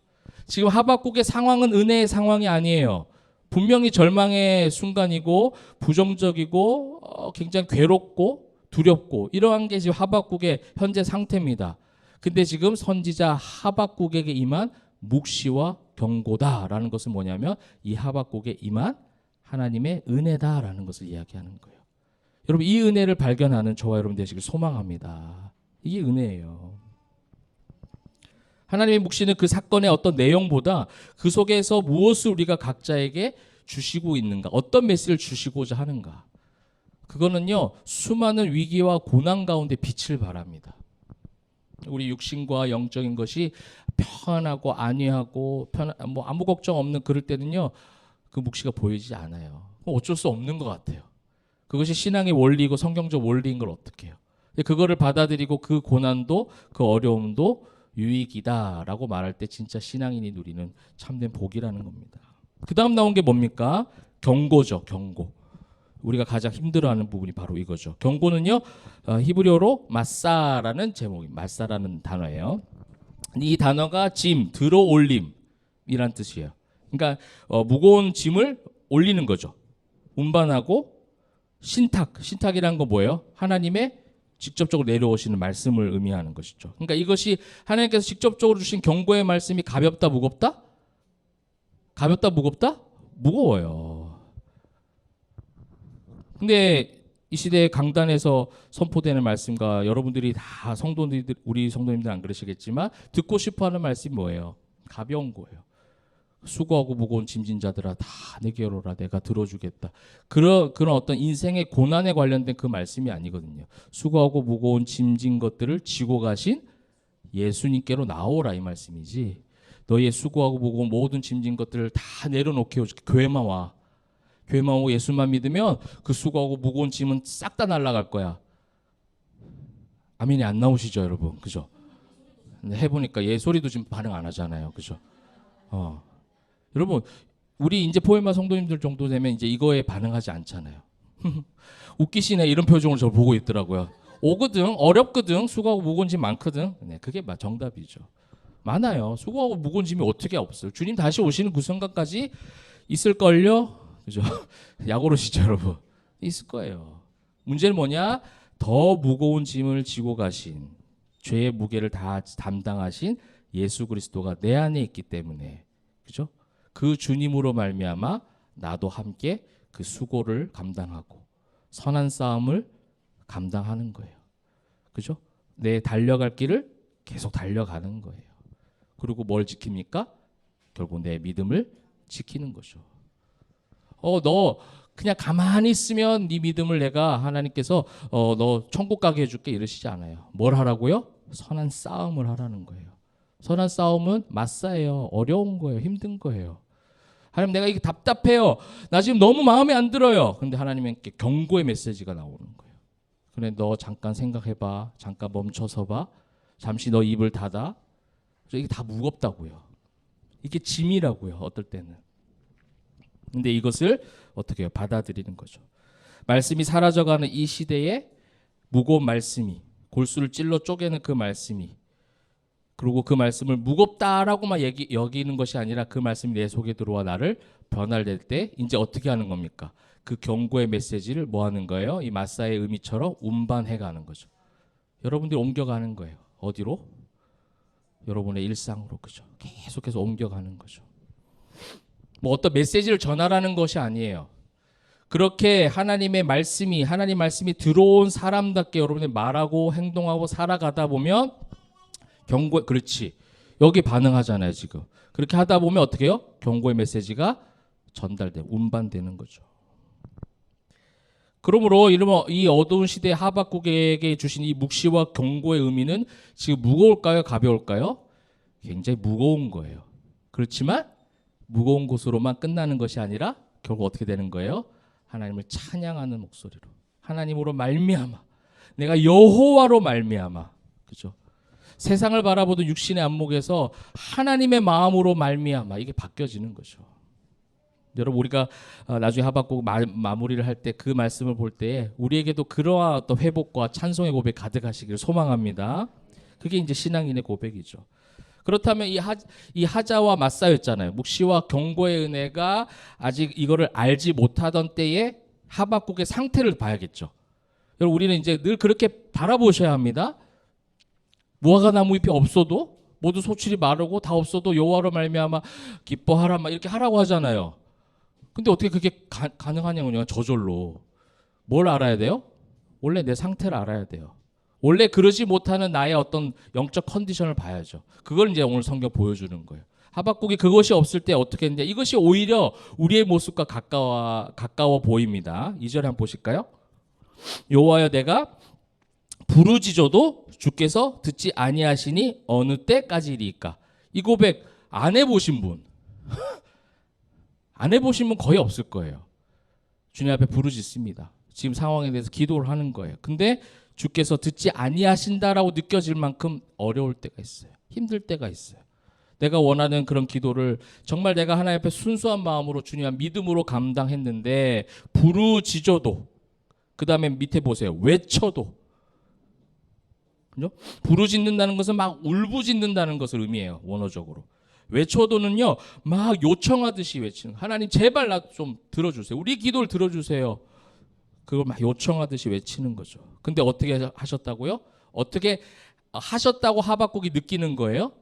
지금 하박국의 상황은 은혜의 상황이 아니에요. 분명히 절망의 순간이고 부정적이고 굉장히 괴롭고 두렵고 이러한 게 지금 하박국의 현재 상태입니다. 근데 지금 선지자 하박국에게 임한 묵시와 경고다라는 것은 뭐냐면 이 하박국에 임한 하나님의 은혜다라는 것을 이야기하는 거예요. 여러분 이 은혜를 발견하는 저와 여러분 되시길 소망합니다. 이게 은혜예요. 하나님의 묵시는 그 사건의 어떤 내용보다 그 속에서 무엇을 우리가 각자에게 주시고 있는가, 어떤 메시지를 주시고자 하는가. 그거는요 수많은 위기와 고난 가운데 빛을 발합니다. 우리 육신과 영적인 것이 편하고 안위하고 뭐 아무 걱정 없는 그럴 때는요 그 묵시가 보이지 않아요. 어쩔 수 없는 것 같아요. 그것이 신앙의 원리이고 성경적 원리인 걸 어떻게 해요? 그거를 받아들이고 그 고난도 그 어려움도 유익이다라고 말할 때 진짜 신앙인이 누리는 참된 복이라는 겁니다. 그 다음 나온 게 뭡니까? 경고죠. 경고. 우리가 가장 힘들어하는 부분이 바로 이거죠. 경고는요 히브리어로 마사라는 제목입니다. 마사라는 단어예요. 이 단어가 짐, 들어올림이란 뜻이에요. 그러니까 무거운 짐을 올리는 거죠. 운반하고 신탁이란 건 뭐예요? 하나님의 직접적으로 내려오시는 말씀을 의미하는 것이죠. 그러니까 이것이 하나님께서 직접적으로 주신 경고의 말씀이 가볍다, 무겁다? 가볍다, 무겁다? 무거워요. 근데 이 시대의 강단에서 선포되는 말씀과 여러분들이 다 우리 성도님들 안 그러시겠지만 듣고 싶어하는 말씀이 뭐예요? 가벼운 거예요. 수고하고 무거운 짐진 자들아 다 내게로 오라 내가 들어주겠다. 그런 어떤 인생의 고난에 관련된 그 말씀이 아니거든요. 수고하고 무거운 짐진 것들을 지고 가신 예수님께로 나오라 이 말씀이지. 너희의 수고하고 무거운 모든 짐진 것들을 다 내려놓게 교회만 와. 교회만 오고 예수만 믿으면 그 수고하고 무거운 짐은 싹 다 날아갈 거야. 아멘이 안 나오시죠, 여러분? 그죠? 근데 해보니까 얘 소리도 지금 반응 안 하잖아요, 그죠? 여러분, 우리 이제 포에마 성도님들 정도 되면 이제 이거에 반응하지 않잖아요. 웃기시네 이런 표정을 저 보고 있더라고요. 오거든, 어렵거든, 수고하고 무거운 짐 많거든. 네, 그게 정답이죠. 많아요. 수고하고 무거운 짐이 어떻게 없어요? 주님 다시 오시는 그 순간까지 있을걸요? 그죠? 약오르시죠, 여러분? 있을 거예요. 문제는 뭐냐? 더 무거운 짐을 지고 가신 죄의 무게를 다 담당하신 예수 그리스도가 내 안에 있기 때문에, 그죠? 그 주님으로 말미암아 나도 함께 그 수고를 감당하고 선한 싸움을 감당하는 거예요. 그죠? 내 달려갈 길을 계속 달려가는 거예요. 그리고 뭘 지킵니까? 결국 내 믿음을 지키는 거죠. 너 그냥 가만히 있으면 네 믿음을 내가 하나님께서 너 천국 가게 해줄게 이러시지 않아요. 뭘 하라고요? 선한 싸움을 하라는 거예요. 선한 싸움은 맞사예요. 어려운 거예요. 힘든 거예요. 하나님 내가 이게 답답해요. 나 지금 너무 마음에 안 들어요. 근데 하나님께 경고의 메시지가 나오는 거예요. 그래 너 잠깐 생각해봐. 잠깐 멈춰서봐. 잠시 너 입을 닫아. 이게 다 무겁다고요. 이게 짐이라고요. 어떨 때는. 근데 이것을 어떻게 해요? 받아들이는 거죠. 말씀이 사라져가는 이 시대에 무거운 말씀이 골수를 찔러 쪼개는 그 말씀이 그리고 그 말씀을 무겁다라고만 여기는 것이 아니라 그 말씀이 내 속에 들어와 나를 변화될 때 이제 어떻게 하는 겁니까? 그 경고의 메시지를 뭐 하는 거예요? 이 마사의 의미처럼 운반해 가는 거죠. 여러분들이 옮겨가는 거예요. 어디로? 여러분의 일상으로. 그죠? 계속해서 옮겨가는 거죠. 뭐 어떤 메시지를 전하라는 것이 아니에요. 그렇게 하나님 말씀이 들어온 사람답게 여러분이 말하고 행동하고 살아가다 보면 그렇지. 여기 반응하잖아요, 지금. 그렇게 하다 보면 어떻게 해요? 경고의 메시지가 운반되는 거죠. 그러므로 이 어두운 시대 하박국에게 주신 이 묵시와 경고의 의미는 지금 무거울까요? 가벼울까요? 굉장히 무거운 거예요. 그렇지만 무거운 것으로만 끝나는 것이 아니라 결국 어떻게 되는 거예요? 하나님을 찬양하는 목소리로. 하나님으로 말미암아. 내가 여호와로 말미암아. 그죠? 세상을 바라보던 육신의 안목에서 하나님의 마음으로 말미암아 이게 바뀌어지는 거죠. 여러분 우리가 나중에 하박국 마무리를 할 때 그 말씀을 볼 때 우리에게도 그러한 어떤 회복과 찬송의 고백 가득하시기를 소망합니다. 그게 이제 신앙인의 고백이죠. 그렇다면 이 하자와 맞사였잖아요. 묵시와 경고의 은혜가 아직 이거를 알지 못하던 때에 하박국의 상태를 봐야겠죠. 여러분 우리는 이제 늘 그렇게 바라보셔야 합니다. 무화과 나무 잎이 없어도 모두 소출이 마르고 다 없어도 여호와로 말미암아 기뻐하라 막 이렇게 하라고 하잖아요. 근데 어떻게 그게 가능하냐고요? 저절로. 뭘 알아야 돼요? 원래 내 상태를 알아야 돼요. 원래 그러지 못하는 나의 어떤 영적 컨디션을 봐야죠. 그걸 이제 오늘 성경 보여주는 거예요. 하박국이 그것이 없을 때 어떻게 했는데 이것이 오히려 우리의 모습과 가까워 보입니다. 2절에 한번 보실까요? 여호와여 내가 부르짖어도 주께서 듣지 아니하시니 어느 때까지리까? 이 고백 안 해보신 분 안 해보신 분 거의 없을 거예요. 주님 앞에 부르짖습니다. 지금 상황에 대해서 기도를 하는 거예요. 근데 주께서 듣지 아니하신다라고 느껴질 만큼 어려울 때가 있어요. 힘들 때가 있어요. 내가 원하는 그런 기도를 정말 내가 하나님 앞에 순수한 마음으로 주님 앞 믿음으로 감당했는데 부르짖어도 그 다음에 밑에 보세요. 외쳐도 그죠? 부르짖는다는 것은 막 울부짖는다는 것을 의미해요. 원어적으로. 외쳐도는요. 막 요청하듯이 외치는 하나님 제발 나 좀 들어주세요. 우리 기도를 들어주세요. 그걸 막 요청하듯이 외치는 거죠. 근데 어떻게 하셨다고요? 어떻게 하셨다고 하박국이 느끼는 거예요?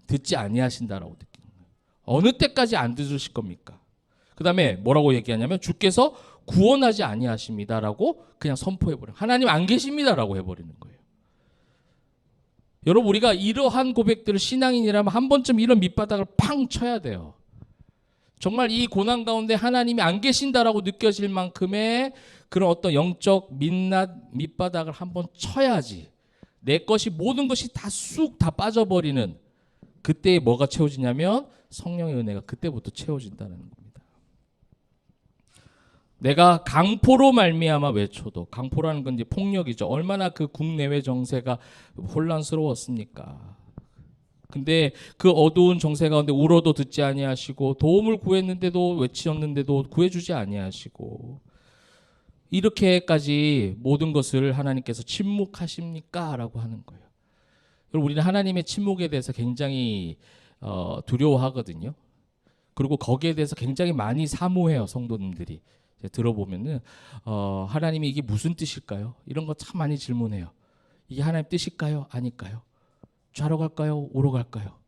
듣지 아니하신다라고 느끼는 거예요. 어느 때까지 안 들으실 겁니까? 그 다음에 뭐라고 얘기하냐면 주께서 구원하지 아니하십니다라고 그냥 선포해버려요. 하나님 안 계십니다라고 해버리는 거예요. 여러분 우리가 이러한 고백들을 신앙인이라면 한 번쯤 이런 밑바닥을 팡 쳐야 돼요. 정말 이 고난 가운데 하나님이 안 계신다라고 느껴질 만큼의 그런 어떤 영적 밑바닥을 한번 쳐야지 내 것이 모든 것이 다 쑥 다 빠져버리는 그때 뭐가 채워지냐면 성령의 은혜가 그때부터 채워진다는 겁니다. 내가 강포로 말미암아 외쳐도, 강포라는 건 이제 폭력이죠. 얼마나 그 국내외 정세가 혼란스러웠습니까? 근데 그 어두운 정세 가운데 울어도 듣지 아니하시고, 도움을 구했는데도, 외치었는데도 구해주지 아니하시고, 이렇게까지 모든 것을 하나님께서 침묵하십니까? 라고 하는 거예요. 그리고 우리는 하나님의 침묵에 대해서 굉장히 두려워하거든요. 그리고 거기에 대해서 굉장히 많이 사모해요, 성도님들이. 들어보면은 하나님이 이게 무슨 뜻일까요? 이런 거 참 많이 질문해요. 이게 하나님 뜻일까요? 아닐까요? 좌로 갈까요? 우로 갈까요?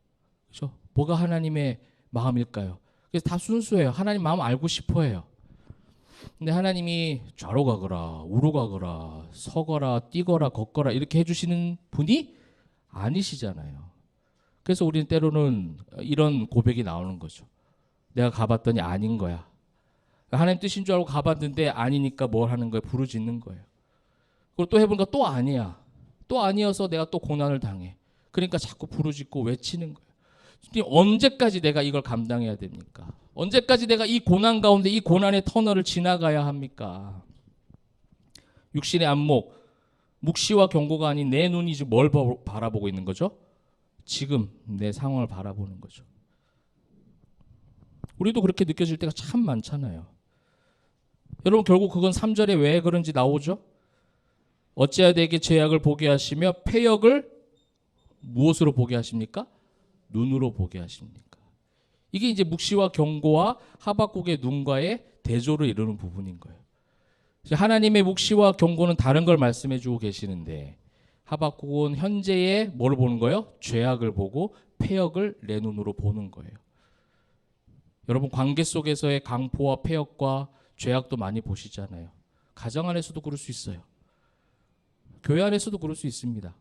그렇죠? 뭐가 하나님의 마음일까요? 그래서 다 순수해요. 하나님 마음 알고 싶어해요. 근데 하나님이 좌로 가거라, 우로 가거라, 서거라, 뛰거라, 걷거라 이렇게 해주시는 분이 아니시잖아요. 그래서 우리는 때로는 이런 고백이 나오는 거죠. 내가 가봤더니 아닌 거야. 하나님 뜻인 줄 알고 가봤는데 아니니까 뭘 하는 거예요? 부르짖는 거예요. 그리고 또 해보니까 또 아니야. 또 아니어서 내가 또 고난을 당해. 그러니까 자꾸 부르짖고 외치는 거예요. 언제까지 내가 이걸 감당해야 됩니까? 언제까지 내가 이 고난 가운데 이 고난의 터널을 지나가야 합니까? 육신의 안목, 묵시와 경고가 아닌 내 눈이 지금 뭘 바라보고 있는 거죠? 지금 내 상황을 바라보는 거죠. 우리도 그렇게 느껴질 때가 참 많잖아요. 여러분 결국 그건 3절에 왜 그런지 나오죠? 어찌하여 내게 죄악을 보게 하시며 패역을 무엇으로 보게 하십니까? 눈으로 보게 하십니까? 이게 이제 묵시와 경고와 하박국의 눈과의 대조를 이루는 부분인 거예요. 하나님의 묵시와 경고는 다른 걸 말씀해 주고 계시는데 하박국은 현재의 뭘 보는 거예요? 죄악을 보고 패역을 내 눈으로 보는 거예요. 여러분 관계 속에서의 강포와 패역과 죄악도 많이 보시잖아요. 가정 안에서도 그럴 수 있어요. 교회 안에서도 그럴 수 있습니다.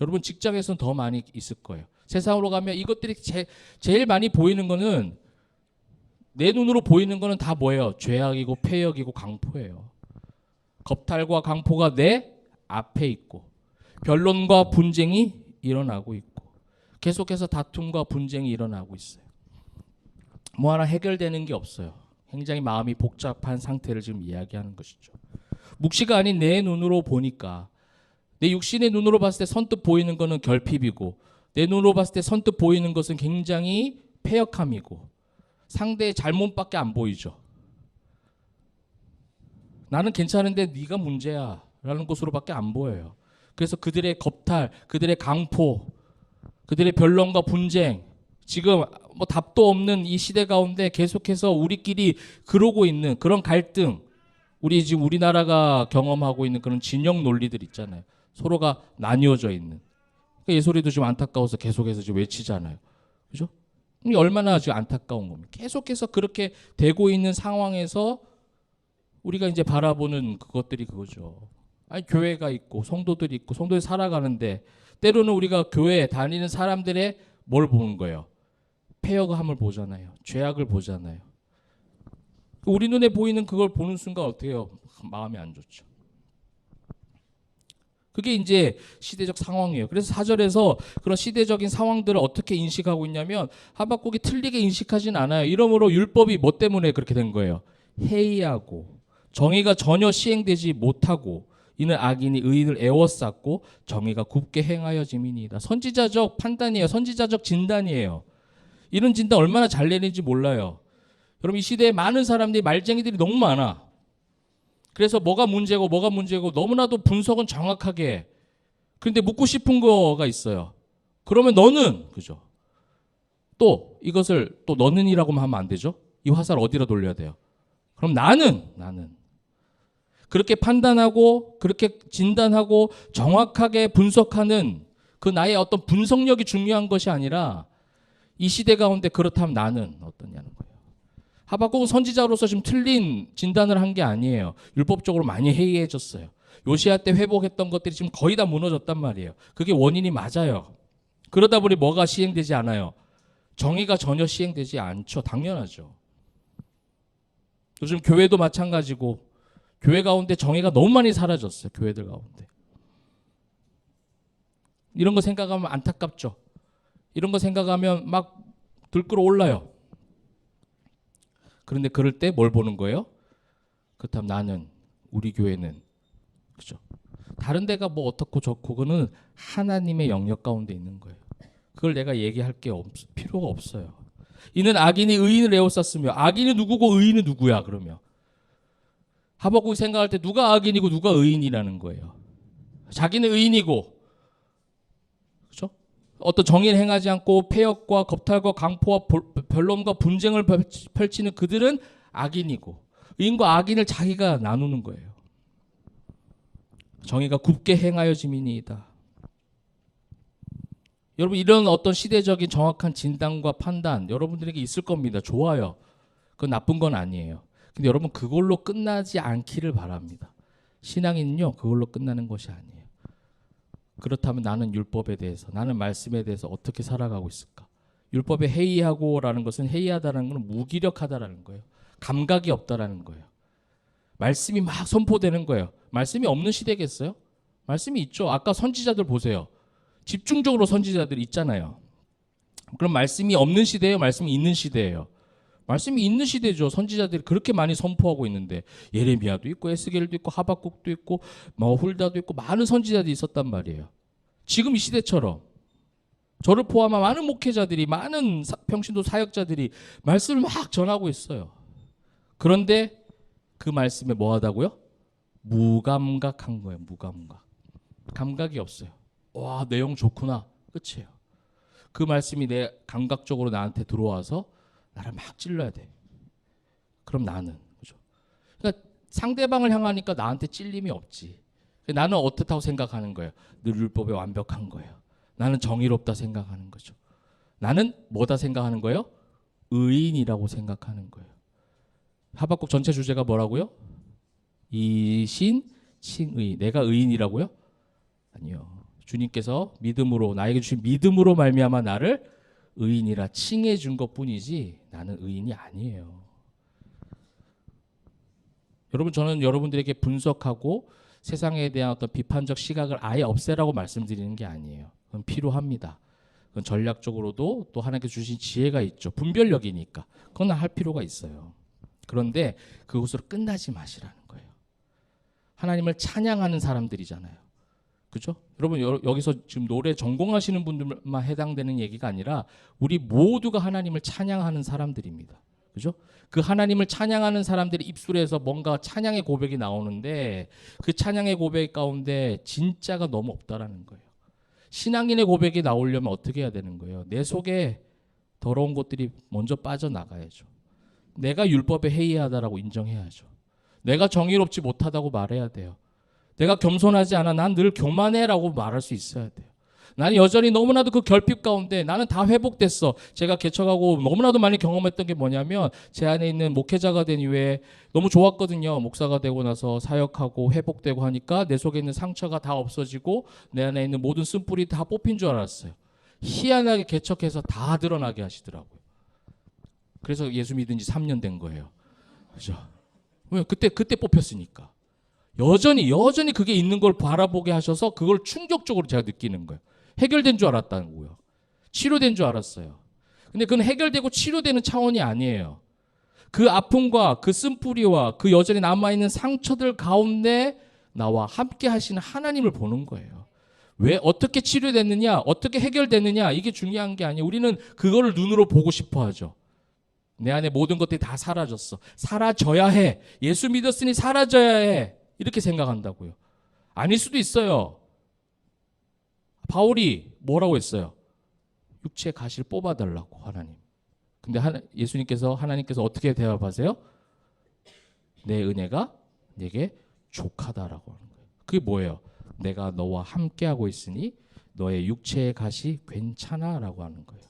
여러분 직장에서는 더 많이 있을 거예요. 세상으로 가면 이것들이 제일 많이 보이는 거는 내 눈으로 보이는 거는 다 뭐예요? 죄악이고 패역이고 강포예요. 겁탈과 강포가 내 앞에 있고 변론과 분쟁이 일어나고 있고 계속해서 다툼과 분쟁이 일어나고 있어요. 뭐 하나 해결되는 게 없어요. 굉장히 마음이 복잡한 상태를 지금 이야기하는 것이죠. 묵시가 아닌 내 눈으로 보니까 내 육신의 눈으로 봤을 때 선뜻 보이는 것은 결핍이고 내 눈으로 봤을 때 선뜻 보이는 것은 굉장히 패역함이고 상대의 잘못밖에 안 보이죠. 나는 괜찮은데 네가 문제야 라는 것으로밖에 안 보여요. 그래서 그들의 겁탈, 그들의 강포, 그들의 변론과 분쟁, 지금 뭐 답도 없는 이 시대 가운데 계속해서 우리끼리 그러고 있는 그런 갈등, 우리 지금 우리나라가 경험하고 있는 그런 진영 논리들 있잖아요. 서로가 나뉘어져 있는. 예솔이도 지금 안타까워서 계속해서 지금 외치잖아요. 그죠? 이게 얼마나 지금 안타까운 겁니까? 계속해서 그렇게 되고 있는 상황에서 우리가 이제 바라보는 그것들이 그거죠. 아니 교회가 있고 성도들이 있고 성도들이 살아가는데 때로는 우리가 교회에 다니는 사람들의 뭘 보는 거예요? 패역함을 보잖아요. 죄악을 보잖아요. 우리 눈에 보이는 그걸 보는 순간 어떻게 해요? 마음이 안 좋죠. 그게 이제 시대적 상황이에요. 그래서 4절에서 그런 시대적인 상황들을 어떻게 인식하고 있냐면 하박국이 틀리게 인식하진 않아요. 이러므로 율법이 뭐 때문에 그렇게 된 거예요? 해이하고 정의가 전혀 시행되지 못하고 이는 악인이 의인을 애워쌌고 정의가 굽게 행하여짐이니이다. 선지자적 판단이에요. 선지자적 진단이에요. 이런 진단 얼마나 잘 내리는지 몰라요. 여러분 이 시대에 많은 사람들이 말쟁이들이 너무 많아. 그래서 뭐가 문제고 너무나도 분석은 정확하게. 그런데 묻고 싶은 거가 있어요. 그러면 너는 그죠? 또 이것을 또 너는이라고만 하면 안 되죠. 이 화살 어디로 돌려야 돼요? 그럼 나는 그렇게 판단하고 그렇게 진단하고 정확하게 분석하는 그 나의 어떤 분석력이 중요한 것이 아니라 이 시대 가운데 그렇다면 나는 어떠냐는 거예요. 하박국은 선지자로서 지금 틀린 진단을 한 게 아니에요. 율법적으로 많이 해이해졌어요. 요시야 때 회복했던 것들이 지금 거의 다 무너졌단 말이에요. 그게 원인이 맞아요. 그러다 보니 뭐가 시행되지 않아요? 정의가 전혀 시행되지 않죠. 당연하죠. 요즘 교회도 마찬가지고 교회 가운데 정의가 너무 많이 사라졌어요. 교회들 가운데. 이런 거 생각하면 안타깝죠. 이런 거 생각하면 막 들끓어 올라요. 그런데 그럴 때 뭘 보는 거예요? 그렇다면 나는, 우리 교회는, 그죠? 다른 데가 뭐 어떻고 저고 그거는 하나님의 영역 가운데 있는 거예요. 그걸 내가 얘기할 게 필요가 없어요. 이는 악인이 의인을 에워쌌으며, 악인이 누구고 의인은 누구야 그러면? 하박국이 생각할 때 누가 악인이고 누가 의인이라는 거예요. 자기는 의인이고, 그렇죠? 어떤 정의를 행하지 않고 폐역과 겁탈과 강포와 변론과 분쟁을 펼치는 그들은 악인이고, 의인과 악인을 자기가 나누는 거예요. 정의가 굽게 행하여짐이니이다. 여러분, 이런 어떤 시대적인 정확한 진단과 판단 여러분들에게 있을 겁니다. 좋아요. 그건 나쁜 건 아니에요. 근데 여러분, 그걸로 끝나지 않기를 바랍니다. 신앙인은요, 그걸로 끝나는 것이 아니에요. 그렇다면 나는 율법에 대해서, 나는 말씀에 대해서 어떻게 살아가고 있을까? 율법에 해이하고라는 것은, 해이하다라는 건 무기력하다라는 거예요. 감각이 없다라는 거예요. 말씀이 막 선포되는 거예요. 말씀이 없는 시대겠어요? 말씀이 있죠. 아까 선지자들 보세요. 집중적으로 선지자들이 있잖아요. 그럼 말씀이 없는 시대예요? 말씀이 있는 시대예요? 말씀이 있는 시대죠. 선지자들이 그렇게 많이 선포하고 있는데, 예레미야도 있고 에스겔도 있고 하박국도 있고 뭐 훌다도 있고 많은 선지자들이 있었단 말이에요. 지금 이 시대처럼 저를 포함한 많은 목회자들이, 많은 평신도 사역자들이 말씀을 막 전하고 있어요. 그런데 그 말씀에 뭐 하다고요? 무감각한 거예요. 무감각. 감각이 없어요. 와, 내용 좋구나. 끝이에요. 그 말씀이 내 감각적으로 나한테 들어와서 나를 막 찔러야 돼. 그럼 나는, 그죠? 그러니까 상대방을 향하니까 나한테 찔림이 없지. 나는 어떻다고 생각하는 거예요? 늘 율법에 완벽한 거예요. 나는 정의롭다 생각하는 거죠. 나는 뭐다 생각하는 거예요? 의인이라고 생각하는 거예요. 하박국 전체 주제가 뭐라고요? 이신 칭의. 내가 의인이라고요? 아니요. 주님께서 믿음으로, 나에게 주신 믿음으로 말미암아 나를 의인이라 칭해 준 것뿐이지 나는 의인이 아니에요. 여러분, 저는 여러분들에게 분석하고 세상에 대한 어떤 비판적 시각을 아예 없애라고 말씀드리는 게 아니에요. 그건 필요합니다. 그건 전략적으로도 또 하나님께 주신 지혜가 있죠. 분별력이니까. 그건 할 필요가 있어요. 그런데 그것으로 끝나지 마시라는 거예요. 하나님을 찬양하는 사람들이잖아요. 그죠? 여러분, 여기서 지금 노래 전공하시는 분들만 해당되는 얘기가 아니라 우리 모두가 하나님을 찬양하는 사람들입니다. 그죠? 그 하나님을 찬양하는 사람들의 입술에서 뭔가 찬양의 고백이 나오는데, 그 찬양의 고백 가운데 진짜가 너무 없다라는 거예요. 신앙인의 고백이 나오려면 어떻게 해야 되는 거예요? 내 속에 더러운 것들이 먼저 빠져나가야죠. 내가 율법에 해이하다라고 인정해야죠. 내가 정의롭지 못하다고 말해야 돼요. 내가 겸손하지 않아, 난 늘 교만해라고 말할 수 있어야 돼요. 나는 여전히 너무나도 그 결핍 가운데 나는 다 회복됐어. 제가 개척하고 너무나도 많이 경험했던 게 뭐냐면, 제 안에 있는 목회자가 된 이후에 너무 좋았거든요. 목사가 되고 나서 사역하고 회복되고 하니까 내 속에 있는 상처가 다 없어지고 내 안에 있는 모든 쓴뿌리 다 뽑힌 줄 알았어요. 희한하게 개척해서 다 드러나게 하시더라고요. 그래서 예수 믿은 지 3년 된 거예요. 그죠? 왜? 그때 뽑혔으니까. 여전히 그게 있는 걸 바라보게 하셔서 그걸 충격적으로 제가 느끼는 거예요. 해결된 줄 알았다는 거예요. 치료된 줄 알았어요. 근데 그건 해결되고 치료되는 차원이 아니에요. 그 아픔과 그 쓴뿌리와 그 여전히 남아있는 상처들 가운데 나와 함께 하시는 하나님을 보는 거예요. 왜 어떻게 치료됐느냐, 어떻게 해결됐느냐, 이게 중요한 게 아니에요. 우리는 그거를 눈으로 보고 싶어 하죠. 내 안에 모든 것들이 다 사라졌어. 사라져야 해. 예수 믿었으니 사라져야 해. 이렇게 생각한다고요. 아닐 수도 있어요. 바울이 뭐라고 했어요? 육체의 가시를 뽑아달라고, 하나님. 근데 하나님께서 어떻게 대답하세요? 내 은혜가 내게 족하다라고 하는 거예요. 그게 뭐예요? 내가 너와 함께하고 있으니 너의 육체의 가시 괜찮아라고 하는 거예요.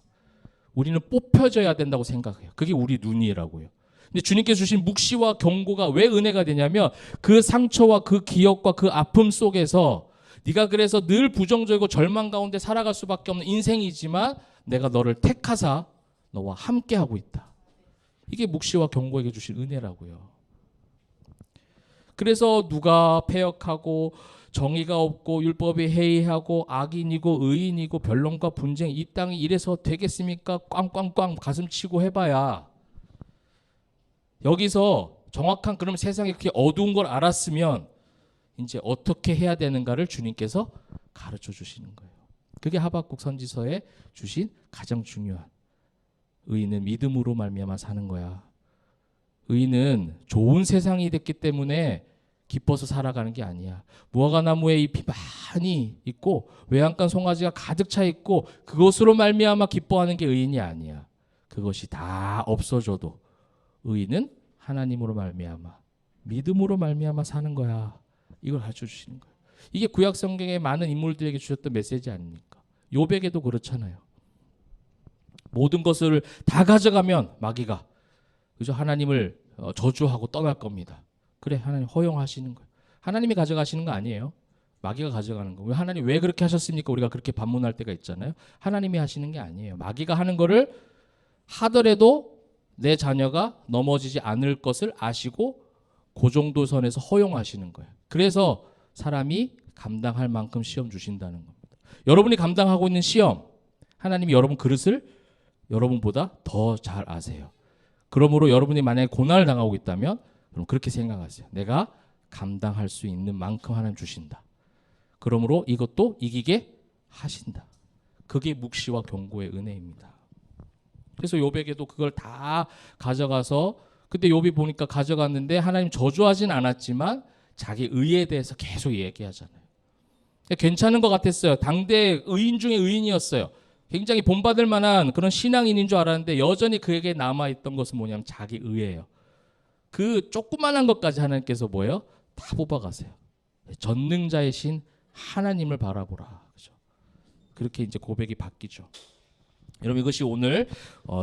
우리는 뽑혀져야 된다고 생각해요. 그게 우리 눈이라고요. 근데 주님께서 주신 묵시와 경고가 왜 은혜가 되냐면, 그 상처와 그 기억과 그 아픔 속에서 네가 그래서 늘 부정적이고 절망 가운데 살아갈 수밖에 없는 인생이지만 내가 너를 택하사 너와 함께하고 있다. 이게 묵시와 경고에게 주신 은혜라고요. 그래서 누가 패역하고 정의가 없고 율법이 해이하고 악인이고 의인이고 변론과 분쟁, 이 땅이 이래서 되겠습니까? 꽝꽝꽝 가슴 치고 해봐야 여기서 정확한 그럼 세상이 그렇게 어두운 걸 알았으면 이제 어떻게 해야 되는가를 주님께서 가르쳐 주시는 거예요. 그게 하박국 선지서에 주신 가장 중요한, 의인은 믿음으로 말미암아 사는 거야. 의인은 좋은 세상이 됐기 때문에 기뻐서 살아가는 게 아니야. 무화과 나무에 잎이 많이 있고 외양간 송아지가 가득 차 있고 그것으로 말미암아 기뻐하는 게 의인이 아니야. 그것이 다 없어져도 의인은 하나님으로 말미암아, 믿음으로 말미암아 사는 거야. 이걸 가르쳐 주시는 거예요. 이게 구약 성경의 많은 인물들에게 주셨던 메시지 아닙니까? 욥에게도 그렇잖아요. 모든 것을 다 가져가면 마귀가 그죠? 하나님을 저주하고 떠날 겁니다. 그래, 하나님 허용하시는 거예요. 하나님이 가져가시는 거 아니에요. 마귀가 가져가는 거예요. 하나님 왜 그렇게 하셨습니까? 우리가 그렇게 반문할 때가 있잖아요. 하나님이 하시는 게 아니에요. 마귀가 하는 거를 하더라도 내 자녀가 넘어지지 않을 것을 아시고 그 정도 선에서 허용하시는 거예요. 그래서 사람이 감당할 만큼 시험 주신다는 겁니다. 여러분이 감당하고 있는 시험, 하나님이 여러분 그릇을 여러분보다 더 잘 아세요. 그러므로 여러분이 만약에 고난을 당하고 있다면 그럼 그렇게 생각하세요. 내가 감당할 수 있는 만큼 하나님 주신다. 그러므로 이것도 이기게 하신다. 그게 묵시와 경고의 은혜입니다. 그래서 욥에게도 그걸 다 가져가서, 근데 욥이 보니까 가져갔는데 하나님 저주하진 않았지만 자기 의에 대해서 계속 얘기하잖아요. 괜찮은 것 같았어요. 당대 의인 중에 의인이었어요. 굉장히 본받을 만한 그런 신앙인인 줄 알았는데 여전히 그에게 남아있던 것은 뭐냐면 자기 의예요. 그 조그만한 것까지 하나님께서 뭐예요? 다 뽑아가세요. 전능자의 신 하나님을 바라보라. 그죠? 그렇게 이제 고백이 바뀌죠. 여러분 이것이 오늘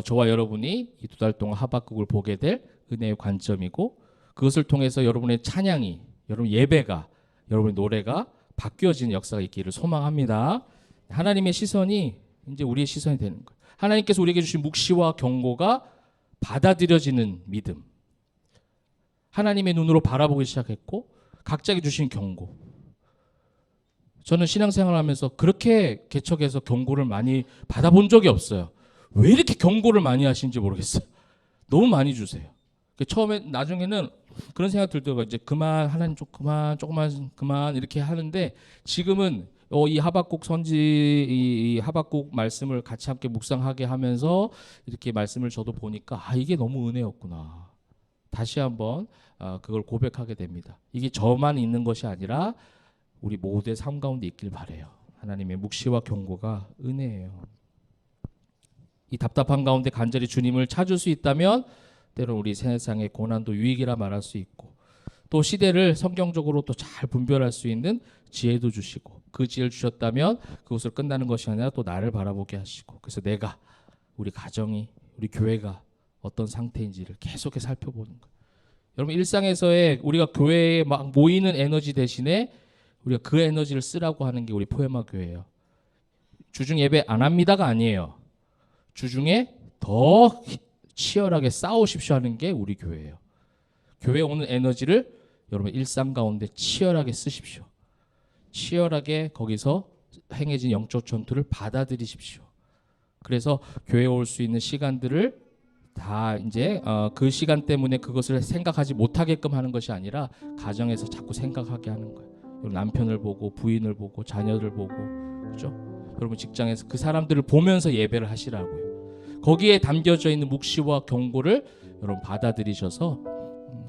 저와 여러분이 이 2달 동안 하박국을 보게 될 은혜의 관점이고, 그것을 통해서 여러분의 찬양이, 여러분 예배가, 여러분의 노래가 바뀌어지는 역사가 있기를 소망합니다. 하나님의 시선이 이제 우리의 시선이 되는 거예요. 하나님께서 우리에게 주신 묵시와 경고가 받아들여지는 믿음. 하나님의 눈으로 바라보기 시작했고 각자에게 주신 경고. 저는 신앙생활을 하면서 그렇게 개척해서 경고를 많이 받아본 적이 없어요. 왜 이렇게 경고를 많이 하시는지 모르겠어요. 너무 많이 주세요. 처음에 나중에는 그런 생각 들더라고요. 이제 그만, 하나님 좀 그만, 조금만 그만 이렇게 하는데 지금은 이 하박국 이 하박국 말씀을 같이 함께 묵상하게 하면서 이렇게 말씀을 저도 보니까 이게 너무 은혜였구나. 다시 한번 그걸 고백하게 됩니다. 이게 저만 있는 것이 아니라 우리 모두의 삶 가운데 있길 바라요. 하나님의 묵시와 경고가 은혜예요. 이 답답한 가운데 간절히 주님을 찾을 수 있다면 때로는 우리 세상의 고난도 유익이라 말할 수 있고, 또 시대를 성경적으로 또 잘 분별할 수 있는 지혜도 주시고, 그 지혜를 주셨다면 그것을 끝나는 것이 아니라 또 나를 바라보게 하시고, 그래서 내가, 우리 가정이, 우리 교회가 어떤 상태인지를 계속해서 살펴보는 거예요. 여러분 일상에서의 우리가 교회에 막 모이는 에너지 대신에 우리가 그 에너지를 쓰라고 하는 게 우리 포에마 교회예요. 주중 예배 안 합니다가 아니에요. 주중에 더 치열하게 싸우십시오 하는 게 우리 교회예요. 교회에 오는 에너지를 여러분 일상 가운데 치열하게 쓰십시오. 치열하게 거기서 행해진 영적 전투를 받아들이십시오. 그래서 교회에 올 수 있는 시간들을 다 이제 그 시간 때문에 그것을 생각하지 못하게끔 하는 것이 아니라 가정에서 자꾸 생각하게 하는 거예요. 여러분 남편을 보고 부인을 보고 자녀를 보고, 그렇죠? 여러분 직장에서 그 사람들을 보면서 예배를 하시라고요. 거기에 담겨져 있는 묵시와 경고를 여러분 받아들이셔서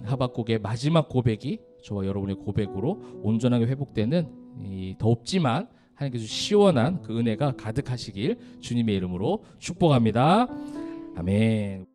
하박국의 마지막 고백이 저와 여러분의 고백으로 온전하게 회복되는 덥지만 하나님께서 시원한 그 은혜가 가득하시길 주님의 이름으로 축복합니다. 아멘.